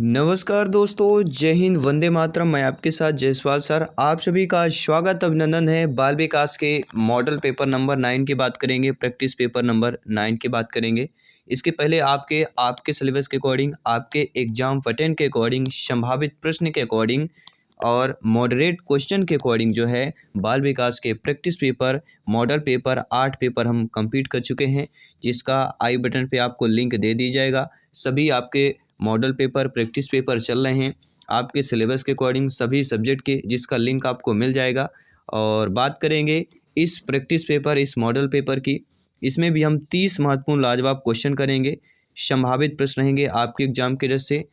नमस्कार दोस्तों, जय हिंद, वंदे मातरम। मैं आपके साथ जयसवाल सर। आप सभी का स्वागत अभिनंदन है। बाल विकास के मॉडल पेपर नंबर 9 की बात करेंगे, प्रैक्टिस पेपर नंबर 9 की बात करेंगे। इसके पहले आपके सिलेबस के अकॉर्डिंग, आपके एग्जाम पैटर्न के अकॉर्डिंग, संभावित प्रश्न के अकॉर्डिंग और मॉडरेट क्वेश्चन के अकॉर्डिंग जो है बाल विकास के practice paper, model paper 8 paper हम कंप्लीट कर चुके हैं, जिसका आई बटन पे आपको लिंक दे दी जाएगा। सभी आपके मॉडल पेपर, प्रैक्टिस पेपर चल रहे हैं आपके सिलेबस के अकॉर्डिंग सभी सब्जेक्ट के, जिसका लिंक आपको मिल जाएगा। और बात करेंगे इस प्रैक्टिस पेपर, इस मॉडल पेपर की, इसमें भी हम 30 महत्वपूर्ण लाजवाब क्वेश्चन करेंगे। संभावित प्रश्न रहेंगे आपके एग्जाम के दृष्टि से।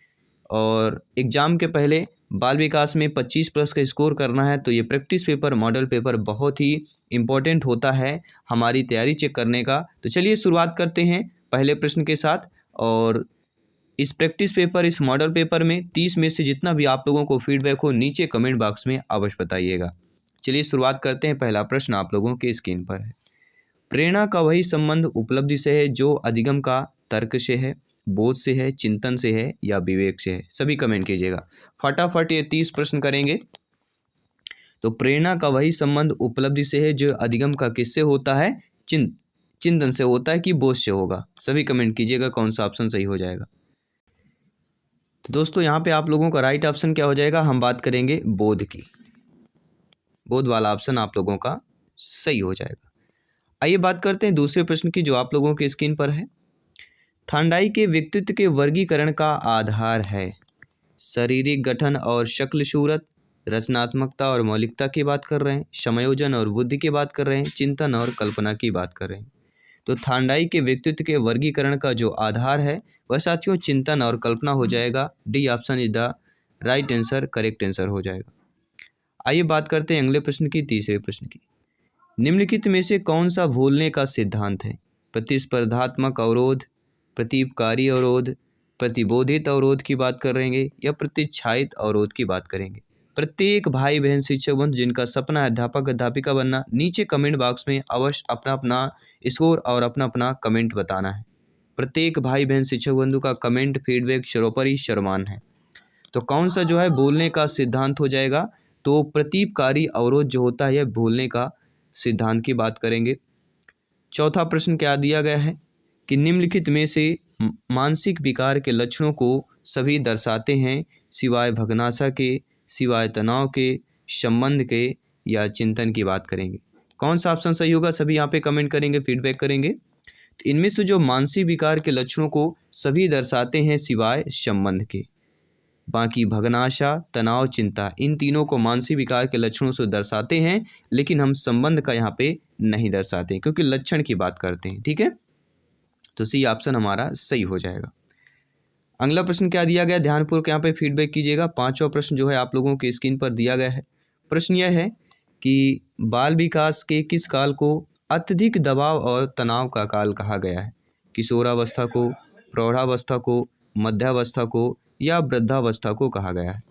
और एग्ज़ाम के पहले बाल विकास में 25 प्लस का स्कोर करना है, तो ये प्रैक्टिस पेपर, मॉडल पेपर बहुत ही इम्पोर्टेंट होता है हमारी तैयारी चेक करने का। तो चलिए शुरुआत करते हैं पहले प्रश्न के साथ। और इस प्रैक्टिस पेपर, इस मॉडल पेपर में 30 में से जितना भी आप लोगों को फीडबैक हो नीचे कमेंट बॉक्स में अवश्य बताइएगा। चलिए शुरुआत करते हैं। पहला प्रश्न आप लोगों के स्क्रीन पर है। प्रेरणा का वही संबंध उपलब्धि से है जो अधिगम का तर्क से है, बोध से है, चिंतन से है या विवेक से है। सभी कमेंट कीजिएगा। फटाफट ये 30 प्रश्न करेंगे। तो प्रेरणा का वही संबंध उपलब्धि से है जो अधिगम का किससे होता है, चिंतन से होता है कि बोध से होगा। सभी कमेंट कीजिएगा कौन सा ऑप्शन सही हो जाएगा। तो दोस्तों यहाँ पे आप लोगों का राइट ऑप्शन क्या हो जाएगा, हम बात करेंगे बोध की। बोध वाला ऑप्शन आप लोगों का सही हो जाएगा। आइए बात करते हैं दूसरे प्रश्न की, जो आप लोगों के स्क्रीन पर है। थांडाई के व्यक्तित्व के वर्गीकरण का आधार है शारीरिक गठन और शक्ल सूरत, रचनात्मकता और मौलिकता की बात कर रहे हैं, समायोजन और बुद्धि की बात कर रहे हैं, चिंतन और कल्पना की बात कर रहे हैं। तो थांडाई के व्यक्तित्व के वर्गीकरण का जो आधार है वह साथियों चिंतन और कल्पना हो जाएगा। D option is the right answer, correct answer हो जाएगा। आइए बात करते हैं अगले प्रश्न की, तीसरे प्रश्न की। निम्नलिखित में से कौन सा भूलने का सिद्धांत है? प्रतिस्पर्धात्मक अवरोध, प्रतीपकारी अवरोध, प्रतिबोधित अवरोध की बात करेंगे या प्रतिच्छायित अवरोध की बात करेंगे। प्रत्येक भाई बहन शिक्षक बंधु जिनका सपना है अध्यापक अध्यापिका बनना, नीचे कमेंट बॉक्स में अवश्य अपना अपना स्कोर और अपना अपना कमेंट बताना है। प्रत्येक भाई बहन शिक्षक बंधु का कमेंट, फीडबैक सर्वोपरि सर्वमान है। तो कौन सा जो है बोलने का सिद्धांत हो जाएगा? तो प्रतीपकारी अवरोध जो होता है यह बोलने का सिद्धांत की बात करेंगे। चौथा प्रश्न क्या दिया गया है कि निम्नलिखित में से मानसिक विकार के लक्षणों को सभी दर्शाते हैं सिवाय भग्नाशा के, सिवाय तनाव के, संबंध के या चिंतन की बात करेंगे। कौन सा ऑप्शन सही होगा? सभी यहाँ पे कमेंट करेंगे, फीडबैक करेंगे। तो इनमें से जो मानसिक विकार के लक्षणों को सभी दर्शाते हैं सिवाय संबंध के, बाकी भग्नाशा, तनाव, चिंता, इन तीनों को मानसिक विकार के लक्षणों से दर्शाते हैं, लेकिन हम संबंध का यहाँ पे नहीं दर्शाते हैं क्योंकि लक्षण की बात करते हैं। ठीक है, तो सी ऑप्शन हमारा सही हो जाएगा। अगला प्रश्न क्या दिया गया, ध्यानपूर्वक यहाँ पे फीडबैक कीजिएगा। पांचवा प्रश्न जो है आप लोगों के स्क्रीन पर दिया गया है। प्रश्न यह है कि बाल विकास के किस काल को अत्यधिक दबाव और तनाव का काल कहा गया है? किशोरावस्था को, प्रौढ़ावस्था को, मध्यावस्था को या वृद्धावस्था को कहा गया है?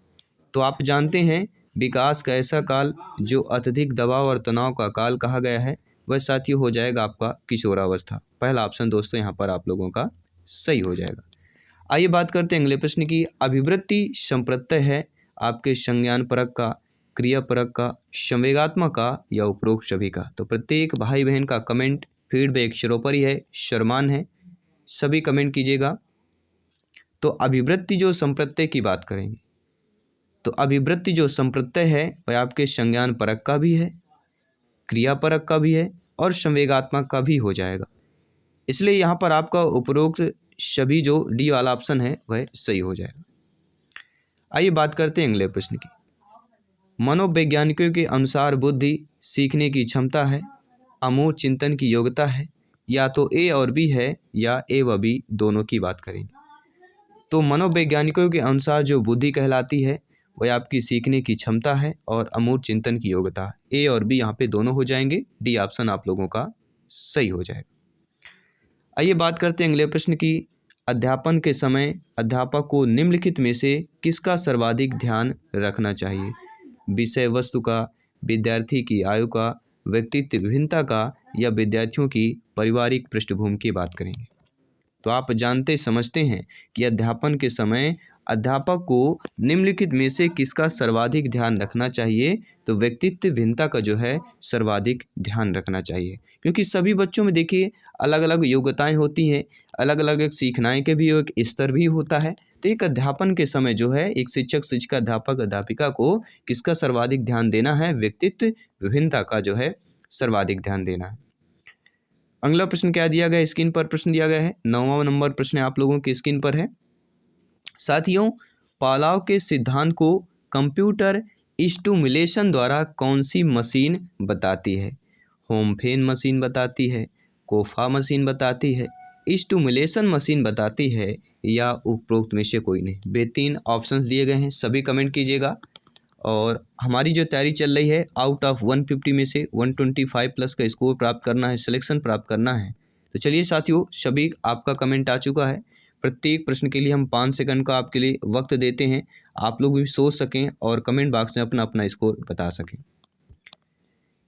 तो आप जानते हैं विकास का ऐसा काल जो अत्यधिक दबाव और तनाव का काल कहा गया है वह साथियों हो जाएगा आपका किशोरावस्था। पहला ऑप्शन दोस्तों यहाँ पर आप लोगों का सही हो जाएगा। आइए बात करते हैं अगले प्रश्न की। अभिवृत्ति संप्रत्यय है आपके संज्ञान परक का, क्रिया परक का, संवेगात्मक का या उपरोक्त सभी का? तो प्रत्येक भाई बहन का कमेंट, फीडबैक सर्वोपरि है, सर्वमान है। सभी कमेंट कीजिएगा। तो अभिवृत्ति जो संप्रत्यय की बात करेंगे, तो अभिवृत्ति जो संप्रत्यय है वह आपके संज्ञान परक का भी है, क्रिया परक का भी है और संवेगात्मक का भी हो जाएगा। इसलिए यहाँ पर आपका उपरोक्त सभी जो डी वाला ऑप्शन है वह सही हो जाएगा। आइए बात करते हैं अगले प्रश्न की। मनोवैज्ञानिकों के अनुसार बुद्धि सीखने की क्षमता है, अमूर्त चिंतन की योग्यता है, या तो ए और बी है या ए व बी दोनों की बात करेंगे। तो मनोवैज्ञानिकों के अनुसार जो बुद्धि कहलाती है वह आपकी सीखने की क्षमता है और अमूर्त चिंतन की योग्यता। ए और बी यहाँ पे दोनों हो जाएंगे। डी ऑप्शन आप लोगों का सही हो जाएगा। आइए बात करते हैं अगले प्रश्न की। अध्यापन के समय अध्यापक को निम्नलिखित में से किसका सर्वाधिक ध्यान रखना चाहिए? विषय वस्तु का, विद्यार्थी की आयु का, व्यक्तित्व विभिन्नता का या विद्यार्थियों की पारिवारिक पृष्ठभूमि की बात करेंगे। तो आप जानते समझते हैं कि अध्यापन के समय अध्यापक को निम्नलिखित में से किसका सर्वाधिक ध्यान रखना चाहिए? तो व्यक्तित्व भिन्नता का जो है सर्वाधिक ध्यान रखना चाहिए, क्योंकि सभी बच्चों में देखिए अलग अलग योग्यताएं होती हैं, अलग अलग एक सीखने के भी एक स्तर भी होता है। तो एक अध्यापन के समय जो है एक शिक्षक, शिक्षिका, अध्यापक, अध्यापिका को किसका सर्वाधिक ध्यान देना है? व्यक्तित्व विभिन्नता का जो है सर्वाधिक ध्यान देना है। अगला प्रश्न क्या दिया गया है? स्क्रीन पर प्रश्न दिया गया है। 9वां नंबर प्रश्न आप लोगों की स्क्रीन पर है। साथियों, पावलोव के सिद्धांत को कंप्यूटर स्टिमुलेशन द्वारा कौन सी मशीन बताती है? होमफेन मशीन बताती है, कोफा मशीन बताती है, स्टिमुलेशन मशीन बताती है, या उपरोक्त में से कोई नहीं। बेहतरीन ऑप्शंस दिए गए हैं, सभी कमेंट कीजिएगा। और हमारी जो तैयारी चल रही है, आउट ऑफ 150 में से 125 प्लस का स्कोर प्राप्त करना है, सिलेक्शन प्राप्त करना है। तो चलिए साथियों, सभी आपका कमेंट आ चुका है। प्रत्येक प्रश्न के लिए हम 5 सेकंड का आपके लिए वक्त देते हैं, आप लोग भी सोच सकें और कमेंट बॉक्स में अपना अपना स्कोर बता सकें।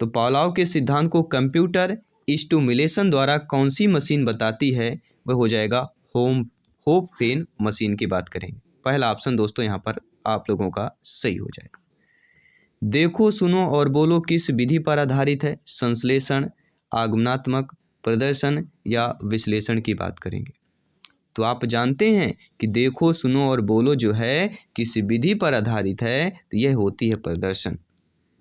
तो पावलोव के सिद्धांत को कंप्यूटर स्टिमुलेशन द्वारा कौन सी मशीन बताती है? वह हो जाएगा होमफेन मशीन की बात करेंगे। पहला ऑप्शन दोस्तों यहाँ पर आप लोगों का सही हो जाएगा। देखो, सुनो और बोलो किस विधि पर आधारित है? संश्लेषण, आगमनात्मक, प्रदर्शन या विश्लेषण की बात करेंगे। तो आप जानते हैं कि देखो, सुनो और बोलो जो है किस विधि पर आधारित है? तो यह होती है प्रदर्शन,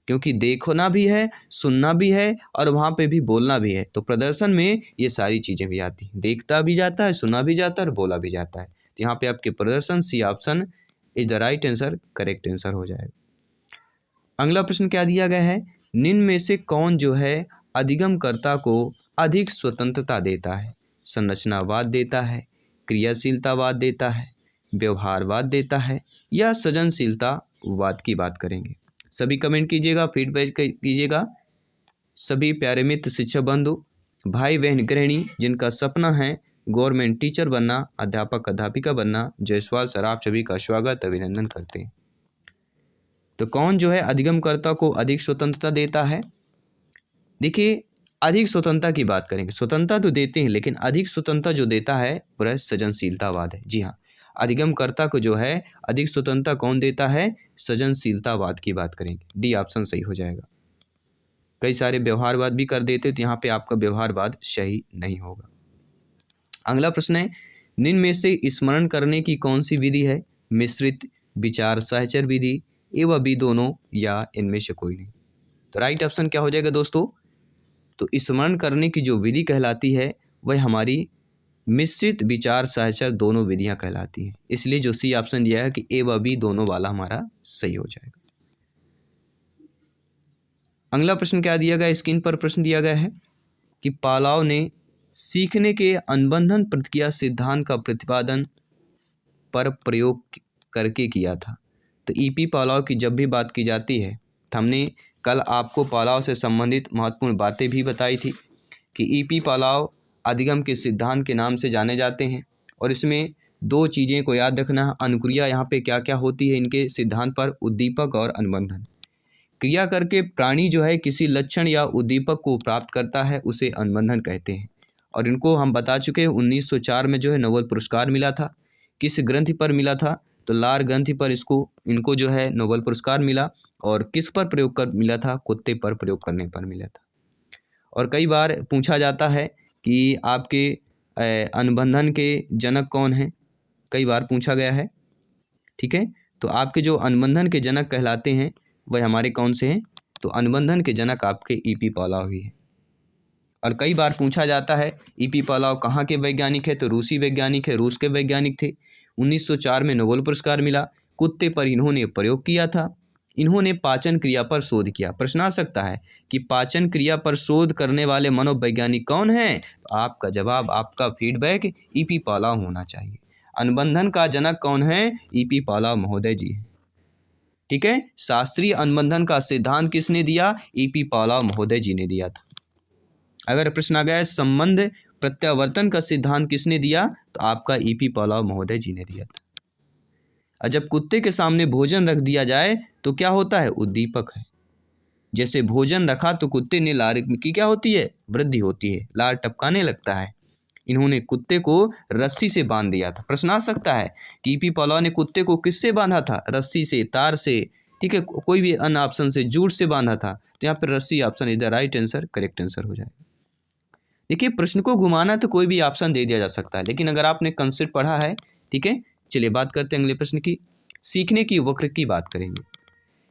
क्योंकि देखना भी है, सुनना भी है और वहाँ पे भी बोलना भी है। तो प्रदर्शन में ये सारी चीज़ें भी आती हैं, देखता भी जाता है, सुना भी जाता है और बोला भी जाता है। तो यहाँ पे आपके प्रदर्शन C option is the right answer, correct answer हो जाएगा। अगला प्रश्न क्या दिया गया है? निम्न में से कौन जो है अधिगमकर्ता को अधिक स्वतंत्रता देता है? संरचनावाद देता है, क्रियाशीलतावाद देता है, व्यवहारवाद देता है, या सृजनशीलतावाद की बात करेंगे। सभी कमेंट कीजिएगा, फीडबैक कीजिएगा। सभी प्यारे मित्र, शिक्षक बंधु, भाई बहन, गृहिणी जिनका सपना है गवर्नमेंट टीचर बनना, अध्यापक अध्यापिका बनना, जायसवाल सर आप सभी का स्वागत अभिनंदन करते हैं। तो कौन जो है अधिगमकर्ता को अधिक स्वतंत्रता देता है? देखिए, अधिक स्वतंत्रता की बात करेंगे। स्वतंत्रता तो देते हैं, लेकिन अधिक स्वतंत्रता जो देता है वह सृजनशीलतावाद है। जी हाँ, अधिगमकर्ता को जो है अधिक स्वतंत्रता कौन देता है? सृजनशीलतावाद की बात करेंगे। डी ऑप्शन सही हो जाएगा। कई सारे व्यवहारवाद भी कर देते, तो यहाँ पे आपका व्यवहारवाद सही नहीं होगा। अगला प्रश्न है, निम्न में से स्मरण करने की कौन सी विधि है? मिश्रित, विचार सहचर विधि, ए व बी दोनों, या इनमें से कोई नहीं। तो राइट ऑप्शन क्या हो जाएगा दोस्तों? तो स्मरण करने की जो विधि कहलाती है वह हमारी मिश्रित, विचार सहचर दोनों विधियां कहलाती हैं। इसलिए जो सी ऑप्शन दिया है कि ए व बी दोनों वाला हमारा सही हो जाएगा। अगला प्रश्न क्या दिया गया? स्क्रीन पर प्रश्न दिया गया है कि पावलोव ने सीखने के अनुबंधन प्रतिक्रिया सिद्धांत का प्रतिपादन पर प्रयोग करके किया था। तो ईपी पावलोव की जब भी बात की जाती है, तो हमने कल आपको पावलोव से संबंधित महत्वपूर्ण बातें भी बताई थी कि ईपी पावलोव अधिगम के सिद्धांत के नाम से जाने जाते हैं। और इसमें दो चीज़ें को याद रखना है। अनुक्रिया यहाँ पे क्या क्या होती है इनके सिद्धांत पर? उद्दीपक और अनुबंधन। क्रिया करके प्राणी जो है किसी लक्षण या उद्दीपक को प्राप्त करता है, उसे अनुबंधन कहते हैं। और इनको हम बता चुके हैं, 1904 में जो है नोबेल पुरस्कार मिला था। किस ग्रंथि पर मिला था? तो लार ग्रंथि पर इनको जो है नोबेल पुरस्कार मिला। और किस पर प्रयोग कर मिला था? कुत्ते पर प्रयोग करने पर मिला था। और कई बार पूछा जाता है कि आपके अनुबंधन के जनक कौन हैं? कई बार पूछा गया है, ठीक है। तो आपके जो अनुबंधन के जनक कहलाते हैं वह हमारे कौन से हैं? तो अनुबंधन के जनक आपके ईपी पावलोव ही हैं। और कई बार पूछा जाता है ईपी पावलोव कहाँ के वैज्ञानिक है? तो रूसी वैज्ञानिक है, रूस के वैज्ञानिक थे। 1904 में नोबेल पुरस्कार मिला। कुत्ते पर इन्होंने प्रयोग किया था। इन्होंने पाचन क्रिया पर शोध किया। प्रश्न आ सकता है कि पाचन क्रिया पर शोध करने वाले मनोवैज्ञानिक कौन हैं? तो आपका जवाब, आपका फीडबैक ईपी पावलोव होना चाहिए। अनुबंधन का जनक कौन है? ईपी पावलोव महोदय जी हैं, ठीक है। शास्त्रीय अनुबंधन का सिद्धांत किसने दिया? ईपी पावलोव महोदय जी ने दिया था। अगर प्रश्न आ गया है संबंध प्रत्यावर्तन का सिद्धांत किसने दिया? तो आपका ईपी पावलोव महोदय जी ने दिया था। और जब कुत्ते के सामने भोजन रख दिया जाए तो क्या होता है? उद्दीपक है। जैसे भोजन रखा तो कुत्ते ने लार की क्या होती है? वृद्धि होती है, लार टपकाने लगता है। इन्होंने कुत्ते को रस्सी से बांध दिया था। प्रश्न आ सकता है कि ईपी पहलवान ने कुत्ते को किससे बांधा था? रस्सी से, तार से, ठीक है, कोई भी अन्य ऑप्शन से, जूट से बांधा था। तो यहाँ पर रस्सी option is the right answer, correct answer हो जाएगा। देखिए प्रश्न को घुमाना तो कोई भी ऑप्शन दे दिया जा सकता है, लेकिन अगर आपने कंसेप्ट पढ़ा है, ठीक है। चलिए बात करते हैं अगले प्रश्न की। सीखने की वक्र की बात करेंगे।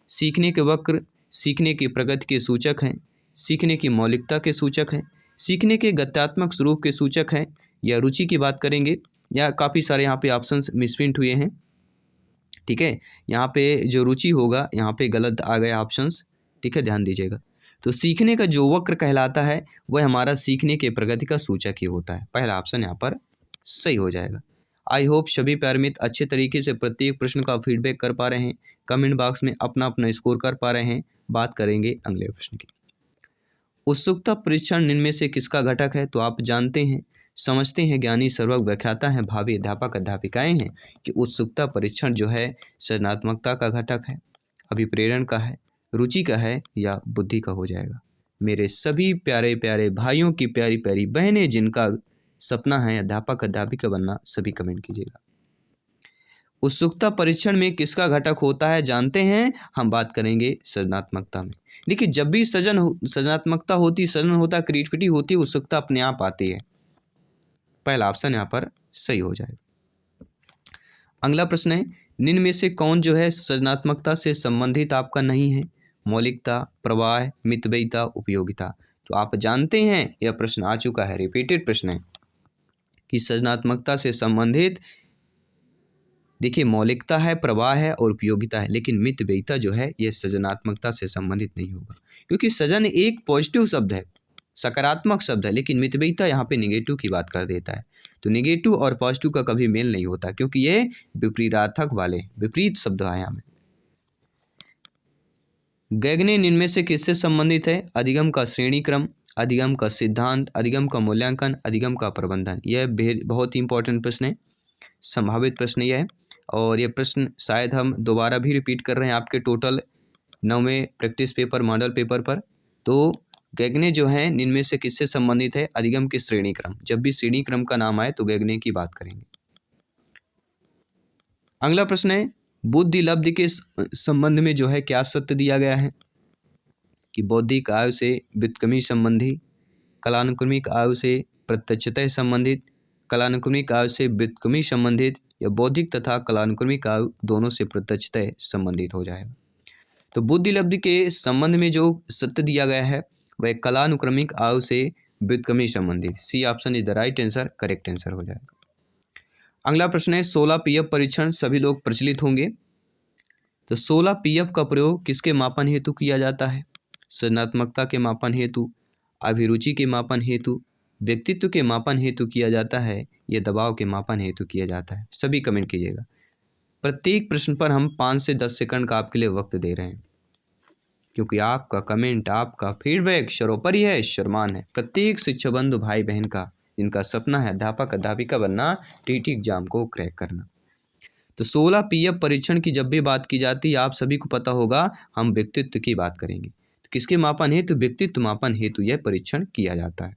सीखने के वक्र सीखने की प्रगति के सूचक हैं, सीखने की मौलिकता के सूचक हैं, सीखने के गत्यात्मक स्वरूप के सूचक हैं, या रुचि की बात करेंगे, या काफ़ी सारे यहाँ पे ऑप्शंस मिसप्रिंट हुए हैं, ठीक है। यहाँ पे जो रुचि होगा यहाँ पे गलत आ गए ऑप्शंस, ठीक है, ध्यान दीजिएगा। तो सीखने का जो वक्र कहलाता है वह हमारा सीखने के प्रगति का सूचक ही होता है। पहला ऑप्शन यहाँ पर सही हो जाएगा। आई होप सभी प्यारे मित्र अच्छे तरीके से प्रत्येक प्रश्न का फीडबैक कर पा रहे हैं, कमेंट बॉक्स में अपना अपना स्कोर कर पा रहे हैं। बात करेंगे अगले प्रश्न की। उत्सुकता परीक्षण निम्न में से किसका घटक है? तो आप जानते हैं, समझते हैं, ज्ञानी सर्वज्ञ व्याख्याता हैं, भावी अध्यापक अध्यापिकाएं हैं कि उत्सुकता परीक्षण जो है सृजनात्मकता का घटक है, अभिप्रेरण का है, रुचि का है, या बुद्धि का हो जाएगा। मेरे सभी प्यारे प्यारे भाइयों की प्यारी प्यारी बहनें जिनका सपना है अध्यापक अध्यापिका बनना, सभी कमेंट कीजिएगा। उत्सुकता परीक्षण में किसका घटक होता है जानते हैं? हम बात करेंगे सृजनात्मकता में। देखिए जब भी सृजनात्मकता होती, सृजन होता, क्रिएटिविटी होती, उत्सुकता अपने आप आती है। पहला ऑप्शन यहाँ पर सही हो जाएगा। अगला प्रश्न है, निम्न में से कौन जो है सृजनात्मकता से संबंधित आपका नहीं है? मौलिकता, प्रवाह, मितव्ययिता, उपयोगिता। तो आप जानते हैं यह प्रश्न आ चुका है, रिपीटेड प्रश्न है कि सृजनात्मकता से संबंधित देखिए मौलिकता है, प्रवाह है और उपयोगिता है, लेकिन मितव्ययिता जो है यह सृजनात्मकता से संबंधित नहीं होगा, क्योंकि सृजन एक पॉजिटिव शब्द है, सकारात्मक शब्द है, लेकिन मितव्ययिता यहाँ पे नेगेटिव की बात कर देता है। तो नेगेटिव और पॉजिटिव का कभी मेल नहीं होता, क्योंकि ये विपरीतार्थक वाले विपरीत शब्द आए हमें। गैगने निम्न में से किससे संबंधित है? अधिगम का श्रेणी क्रम, अधिगम का सिद्धांत, अधिगम का मूल्यांकन, अधिगम का प्रबंधन। यह बहुत ही इंपॉर्टेंट प्रश्न है, संभावित प्रश्न यह है, और यह प्रश्न शायद हम दोबारा भी रिपीट कर रहे हैं आपके टोटल 9वें प्रैक्टिस पेपर मॉडल पेपर पर। तो गैगने जो है निम्न में से किससे संबंधित है? अधिगम के श्रेणी क्रम। जब भी श्रेणी क्रम का नाम आए तो गैगने की बात करेंगे। अगला प्रश्न है, बुद्धि लब्धि के संबंध में जो है क्या सत्य दिया गया है? कि बौद्धिक आयु से व्युत्क्रमी संबंधी, कालानुक्रमिक आयु से प्रत्यक्षतः संबंधित, कालानुक्रमिक आयु से व्युत्क्रमी संबंधित, या बौद्धिक तथा कालानुक्रमिक आयु दोनों से प्रत्यक्षतः संबंधित हो जाएगा। तो बुद्धि लब्धि के संबंध में जो सत्य दिया गया है वह कालानुक्रमिक आयु से व्युत्क्रमी संबंधित। C option is the right answer, correct answer हो जाएगा। अगला प्रश्न है, 16 पीएफ परीक्षण सभी लोग प्रचलित होंगे। तो 16 पीएफ का प्रयोग किसके मापन हेतु किया जाता है? सृजनात्मकता के मापन हेतु, अभिरुचि के मापन हेतु, व्यक्तित्व के मापन हेतु किया जाता है, या दबाव के मापन हेतु किया जाता है? सभी कमेंट कीजिएगा। प्रत्येक प्रश्न पर हम 5 से 10 सेकंड का आपके लिए वक्त दे रहे हैं, क्योंकि आपका कमेंट, आपका फीडबैक सर्वोपरि है, सम्मान है प्रत्येक शिक्षक बंधु भाई बहन का, जिनका सपना है अध्यापक अध्यापिका बनना, टीटी एग्जाम को क्रैक करना। तो 16 पीएफ परीक्षण की जब भी बात की जाती है, आप सभी को पता होगा, हम व्यक्तित्व की बात करेंगे। तो किसके मापन हेतु? व्यक्तित्व मापन हेतु यह परीक्षण किया जाता है।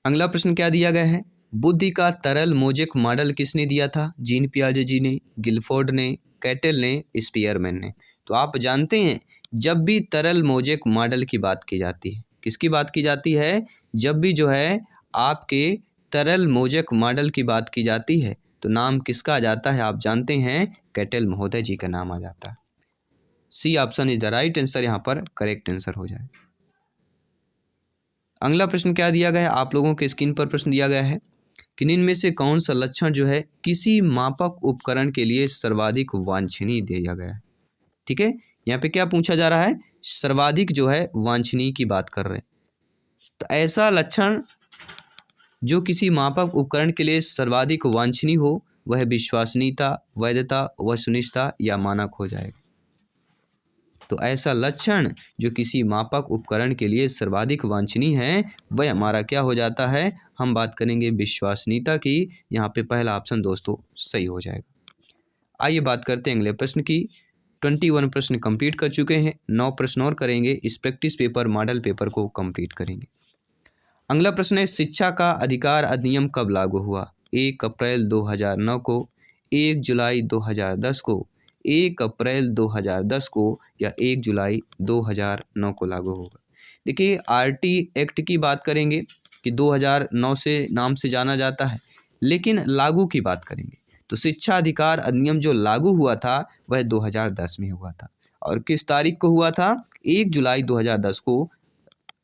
अगला प्रश्न क्या दिया गया है? बुद्धि का तरल मोजेक मॉडल किसने दिया था? जीन पियाजे जी ने, गिलफोर्ड ने, कैटल ने, स्पीयरमैन ने। तो आप जानते हैं जब भी तरल मोजेक मॉडल की बात की जाती है, किसकी बात की जाती है? जब भी जो है आपके तरल मोजेक मॉडल की बात की जाती है तो नाम किसका आ जाता है? आप जानते हैं कैटल महोदय जी का नाम आ जाता है। C option is the right answer, यहाँ पर करेक्ट आंसर हो जाए। अगला प्रश्न क्या दिया गया है? आप लोगों के स्क्रीन पर प्रश्न दिया गया है कि निम्न में से कौन सा लक्षण जो है किसी मापक उपकरण के लिए सर्वाधिक वांछनीय दिया गया है? ठीक है, यहाँ पे क्या पूछा जा रहा है? सर्वाधिक जो है वांछनीय की बात कर रहे हैं। तो ऐसा लक्षण जो किसी मापक उपकरण के लिए सर्वाधिक वांछनीय हो वह विश्वसनीयता, वैधता, वस्तुनिष्ठता या मानक हो जाएगा। तो ऐसा लक्षण जो किसी मापक उपकरण के लिए सर्वाधिक वांछनीय है वह हमारा क्या हो जाता है? हम बात करेंगे विश्वसनीयता की। यहाँ पे पहला ऑप्शन दोस्तों सही हो जाएगा। आइए बात करते हैं अगले प्रश्न की। 21 प्रश्न कंप्लीट कर चुके हैं, 9 प्रश्न और करेंगे, इस प्रैक्टिस पेपर मॉडल पेपर को कंप्लीट करेंगे। अगला प्रश्न है, शिक्षा का अधिकार अधिनियम कब लागू हुआ? 1 अप्रैल 2009 को, 1 जुलाई 2010 को, 1 अप्रैल 2010 को या 1 जुलाई 2009 को लागू होगा। देखिए आरटी एक्ट की बात करेंगे कि 2009 से नाम से जाना जाता है, लेकिन लागू की बात करेंगे तो शिक्षा अधिकार अधिनियम जो लागू हुआ था वह 2010 में हुआ था। और किस तारीख को हुआ था? 1 जुलाई 2010 को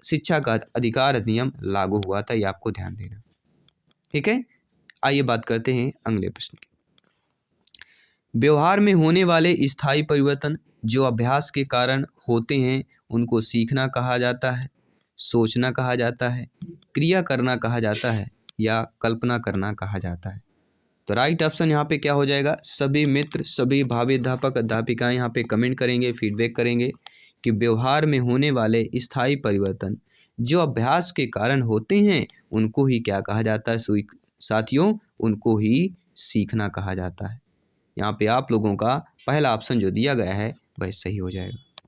शिक्षा का अधिकार अधिनियम लागू हुआ था, ये आपको ध्यान देना। ठीक है, आइए बात करते हैं अगले प्रश्न की। व्यवहार में होने वाले स्थायी परिवर्तन जो अभ्यास के कारण होते हैं उनको सीखना कहा जाता है, सोचना कहा जाता है, क्रिया करना कहा जाता है या कल्पना करना कहा जाता है। तो राइट ऑप्शन यहाँ पे क्या हो जाएगा? सभी मित्र, सभी भावी अध्यापक अध्यापिकाएं यहाँ पे कमेंट करेंगे, फीडबैक करेंगे कि व्यवहार में होने वाले स्थायी परिवर्तन जो अभ्यास के कारण होते हैं उनको ही क्या कहा जाता है साथियों? उनको ही सीखना कहा जाता है। यहाँ पे आप लोगों का पहला ऑप्शन जो दिया गया है वह सही हो जाएगा।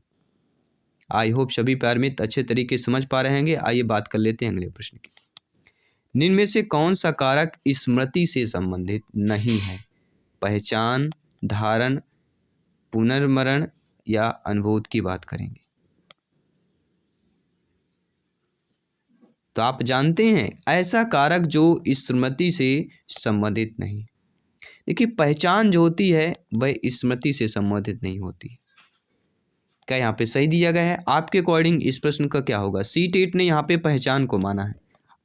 आई होप सभी प्यारे मित्र अच्छे तरीके से समझ पा रहे होंगे। आइए बात कर लेते हैं अगले प्रश्न की। निम्न में से कौन सा कारक स्मृति से संबंधित नहीं है? पहचान, धारण, पुनर्स्मरण या अनुभूति की बात करेंगे। तो आप जानते हैं ऐसा कारक जो स्मृति से संबंधित नहीं। देखिए पहचान जो होती है वह स्मृति से संबंधित नहीं होती। क्या यहाँ पे सही दिया गया है? आपके अकॉर्डिंग इस प्रश्न का क्या होगा? सी-टेट ने यहाँ पे पहचान को माना है।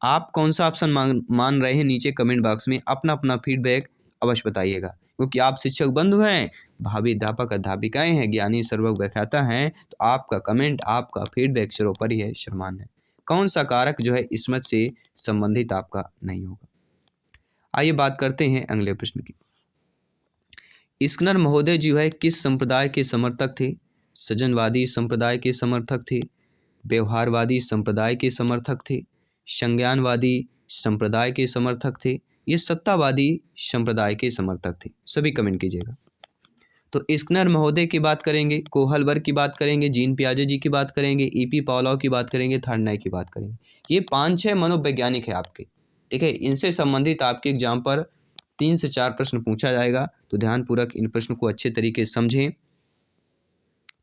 आप कौन सा ऑप्शन मान रहे हैं? नीचे कमेंट बॉक्स में अपना अपना फीडबैक अवश्य बताइएगा, क्योंकि आप शिक्षक बंधु हैं, भावी अध्यापक अध्यापिकाएं हैं, ज्ञानी सर्वज्ञ व्याख्याता हैं, तो आपका कमेंट, आपका फीडबैक सर्वोपरि है, सम्मान है। कौन सा कारक जो है स्मृति से संबंधित आपका नहीं होगा? आइए बात करते हैं अगले प्रश्न की। स्किनर महोदय जो है किस संप्रदाय के समर्थक थे? सज्जनवादी संप्रदाय के समर्थक थे, व्यवहारवादी संप्रदाय के समर्थक थे, संज्ञानवादी संप्रदाय के समर्थक थे, ये सत्तावादी संप्रदाय के समर्थक थे? सभी कमेंट कीजिएगा। तो स्किनर महोदय की बात करेंगे, कोहलबर्ग की बात करेंगे, जीन पियाजे जी की बात करेंगे, ईपी पावलोव की बात करेंगे, थार्डनाई की बात करेंगे। ये 5-6 मनोवैज्ञानिक है आपके, ठीक है। इनसे संबंधित आपके एग्जाम पर 3 से 4 प्रश्न पूछा जाएगा, तो ध्यानपूर्वक इन प्रश्न को अच्छे तरीके से समझें।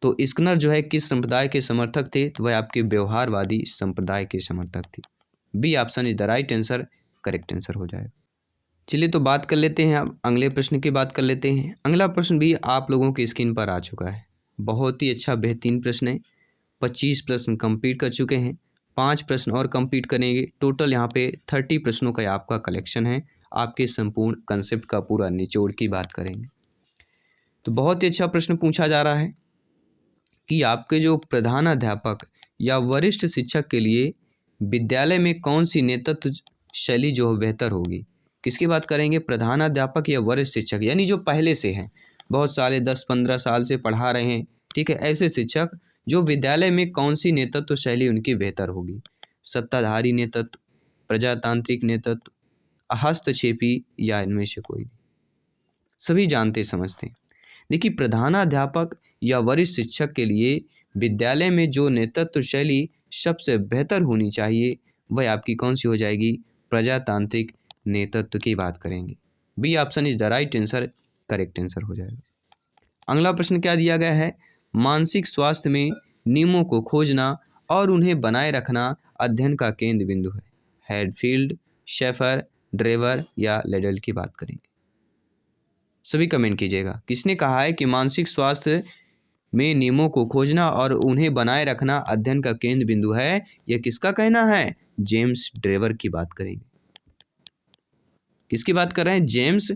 तो स्किनर जो है किस संप्रदाय के समर्थक थे? तो वह आपके व्यवहारवादी संप्रदाय के समर्थक थे। B option is the right answer, correct answer हो जाएगा। चलिए तो बात कर लेते हैं, अब अगले प्रश्न की बात कर लेते हैं। अगला प्रश्न भी आप लोगों की स्क्रीन पर आ चुका है। बहुत ही अच्छा बेहतरीन प्रश्न है। 25 प्रश्न कंप्लीट कर चुके हैं, 5 प्रश्न और कंप्लीट करेंगे। टोटल यहाँ पे 30 प्रश्नों का आपका कलेक्शन है। आपके संपूर्ण कंसेप्ट का पूरा निचोड़ की बात करेंगे। तो बहुत ही अच्छा प्रश्न पूछा जा रहा है कि आपके जो प्रधानाध्यापक या वरिष्ठ शिक्षक के लिए विद्यालय में कौन सी नेतृत्व शैली जो बेहतर होगी? किसकी बात करेंगे? प्रधानाध्यापक या वरिष्ठ शिक्षक, यानी जो पहले से हैं, बहुत साले 10-15 साल से पढ़ा रहे हैं, ठीक है, ऐसे शिक्षक जो विद्यालय में कौन सी नेतृत्व शैली उनकी बेहतर होगी? सत्ताधारी नेतृत्व, प्रजातांत्रिक नेतृत्व, हस्तक्षेपी या इनमें से कोई? सभी जानते समझते हैं। देखिए प्रधानाध्यापक या वरिष्ठ शिक्षक के लिए विद्यालय में जो नेतृत्व शैली सबसे बेहतर होनी चाहिए वह आपकी कौन सी हो जाएगी? प्रजातांत्रिक नेतृत्व की बात करेंगे। B option is the right answer, correct answer हो जाएगा। अगला प्रश्न क्या दिया गया है? मानसिक स्वास्थ्य में नियमों को खोजना और उन्हें बनाए रखना अध्ययन का केंद्र बिंदु है। हेडफील्ड, शेफर, ड्रेवर या लेडल की बात करेंगे। सभी कमेंट कीजिएगा। किसने कहा है कि मानसिक स्वास्थ्य में नियमों को खोजना और उन्हें बनाए रखना अध्ययन का केंद्र बिंदु है? यह किसका कहना है? जेम्स ड्रेवर की बात करेंगे। किसकी बात कर रहे हैं? जेम्स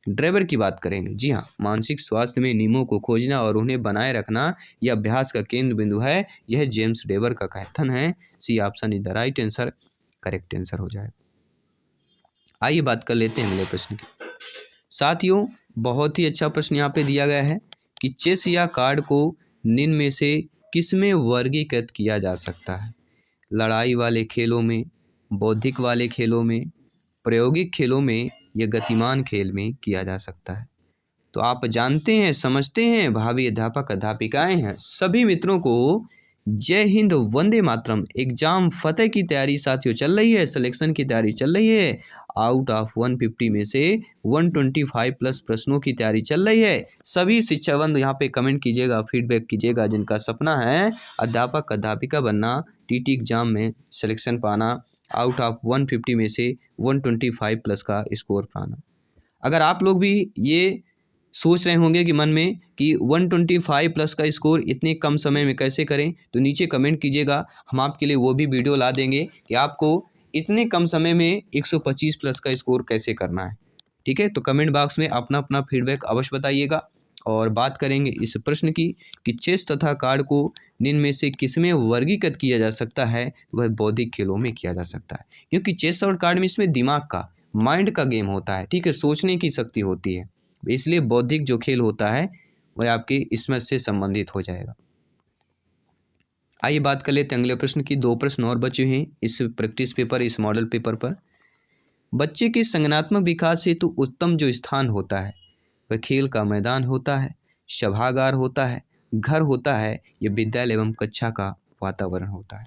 ड्रेवर की बात करेंगे। जी हाँ, मानसिक स्वास्थ्य में नियमों को खोजना और उन्हें बनाए रखना यह अभ्यास का केंद्र बिंदु है, यह जेम्स ड्रेवर का कथन है। C option is the right answer, correct answer हो जाएगा। आइए बात कर लेते हैं अगले प्रश्न की। साथियों बहुत ही अच्छा प्रश्न यहाँ पे दिया गया है कि चेस या कार्ड को निम्न में से किसमें वर्गीकृत किया जा सकता है? लड़ाई वाले खेलों में, बौद्धिक वाले खेलों में, प्रायोगिक खेलों में या गतिमान खेल में किया जा सकता है? तो आप जानते हैं, समझते हैं, भावी अध्यापक अध्यापिकाएं हैं, सभी मित्रों को जय हिंद वंदे मातरम एग्जाम फतेह की तैयारी साथियों चल रही है, सिलेक्शन की तैयारी चल रही है। आउट ऑफ 150 में से 125 प्लस प्रश्नों की तैयारी चल रही है। सभी शिक्षा बंधु यहाँ पे कमेंट कीजिएगा, फीडबैक कीजिएगा। जिनका सपना है अध्यापक अध्यापिका बनना, टीटी एग्जाम में सिलेक्शन पाना, आउट ऑफ 150 में से 125 प्लस का स्कोर पाना। अगर आप लोग भी ये सोच रहे होंगे कि मन में कि 125 प्लस का स्कोर इतने कम समय में कैसे करें, तो नीचे कमेंट कीजिएगा। हम आपके लिए वो भी वीडियो ला देंगे कि आपको इतने कम समय में 125 प्लस का स्कोर कैसे करना है। ठीक है, तो कमेंट बॉक्स में अपना अपना फीडबैक अवश्य बताइएगा। और बात करेंगे इस प्रश्न की कि चेस तथा कार्ड को निम्न में से किसमें वर्गीकृत किया जा सकता है, वह बौद्धिक खेलों में किया जा सकता है। क्योंकि चेस और कार्ड में इसमें दिमाग का, माइंड का गेम होता है। ठीक है, सोचने की शक्ति होती है, इसलिए बौद्धिक जो खेल होता है वह आपके इसमें से संबंधित हो जाएगा। आइए बात कर लेते हैं अगले प्रश्न की। 2 प्रश्न और बचे हैं इस प्रैक्टिस पेपर, इस मॉडल पेपर पर। बच्चे के संज्ञानात्मक विकास हेतु उत्तम जो स्थान होता है वह खेल का मैदान होता है, सभागार होता है, घर होता है, या विद्यालय एवं कक्षा का वातावरण होता है।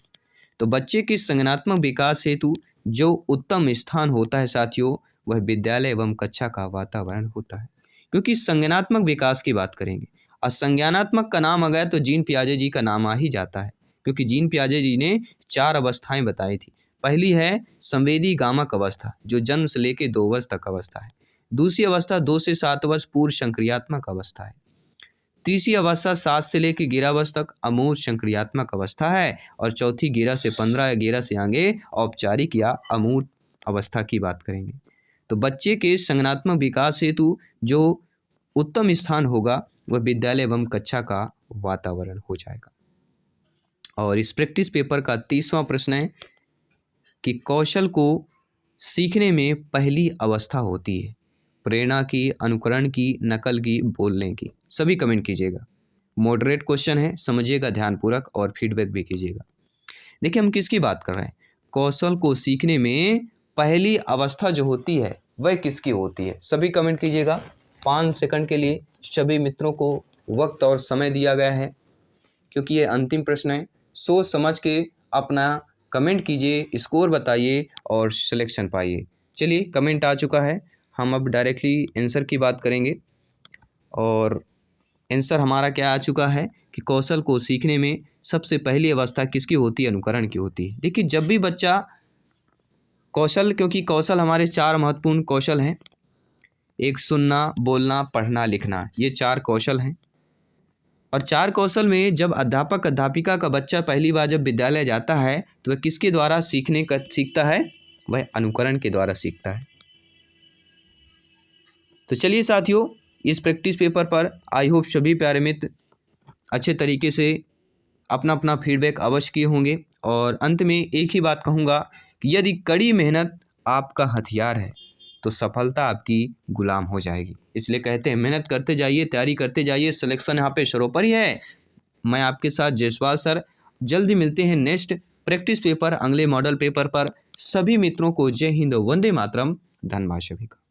तो बच्चे के संज्ञानात्मक विकास हेतु जो उत्तम स्थान होता है साथियों, वह विद्यालय एवं कक्षा का वातावरण होता है। क्योंकि संज्ञानात्मक विकास की बात करेंगे और संज्ञानात्मक का नाम आ गया तो जीन पियाजे जी का नाम आ ही जाता है। क्योंकि जीन पियाजे जी ने 4 अवस्थाएं बताई थी। पहली है संवेदी गामक अवस्था, जो जन्म से लेकर 2 वर्ष तक अवस्था है। दूसरी अवस्था 2 से 7 वर्ष पूर्व संक्रियात्मक अवस्था है। तीसरी अवस्था 7 से लेकर 11 वर्ष तक अमूर्त संक्रियात्मक अवस्था है। और चौथी 11 से 15 या 11 से आगे औपचारिक या अमूर्त अवस्था की बात करेंगे। तो बच्चे के संज्ञानात्मक विकास हेतु जो उत्तम स्थान होगा वह विद्यालय एवं कक्षा का वातावरण हो जाएगा। और इस प्रैक्टिस पेपर का 30वां प्रश्न है कि कौशल को सीखने में पहली अवस्था होती है प्रेरणा की, अनुकरण की, नकल की, बोलने की। सभी कमेंट कीजिएगा। मॉडरेट क्वेश्चन है, समझिएगा ध्यानपूर्वक और फीडबैक भी कीजिएगा। देखिए हम किसकी बात कर रहे हैं। कौशल को सीखने में पहली अवस्था जो होती है वह किसकी होती है, सभी कमेंट कीजिएगा। 5 सेकंड के लिए सभी मित्रों को वक्त और समय दिया गया है, क्योंकि ये अंतिम प्रश्न है। सोच समझ के अपना कमेंट कीजिए, स्कोर बताइए और सिलेक्शन पाइए। चलिए कमेंट आ चुका है, हम अब डायरेक्टली आंसर की बात करेंगे। और आंसर हमारा क्या आ चुका है कि कौशल को सीखने में सबसे पहली अवस्था किसकी होती है, अनुकरण की होती है। देखिए जब भी बच्चा कौशल, क्योंकि कौशल हमारे 4 महत्वपूर्ण कौशल हैं। एक सुनना, बोलना, पढ़ना, लिखना, ये 4 कौशल हैं। और 4 कौशल में जब अध्यापक अध्यापिका का बच्चा पहली बार जब विद्यालय जाता है तो वह किसके द्वारा सीखता है, वह अनुकरण के द्वारा सीखता है। तो चलिए साथियों, इस प्रैक्टिस पेपर पर आई होप सभी प्यारे मित्र अच्छे तरीके से अपना अपना फीडबैक अवश्य किए होंगे। और अंत में एक ही बात कहूँगा कि यदि कड़ी मेहनत आपका हथियार है तो सफलता आपकी गुलाम हो जाएगी। इसलिए कहते हैं मेहनत करते जाइए, तैयारी करते जाइए, सिलेक्शन यहाँ पे सरोपर ही है। मैं आपके साथ जयसवाल सर, जल्दी मिलते हैं नेक्स्ट प्रैक्टिस पेपर, अगले मॉडल पेपर पर। सभी मित्रों को जय हिंद, वंदे मातरम, धन्यवाद सभी का।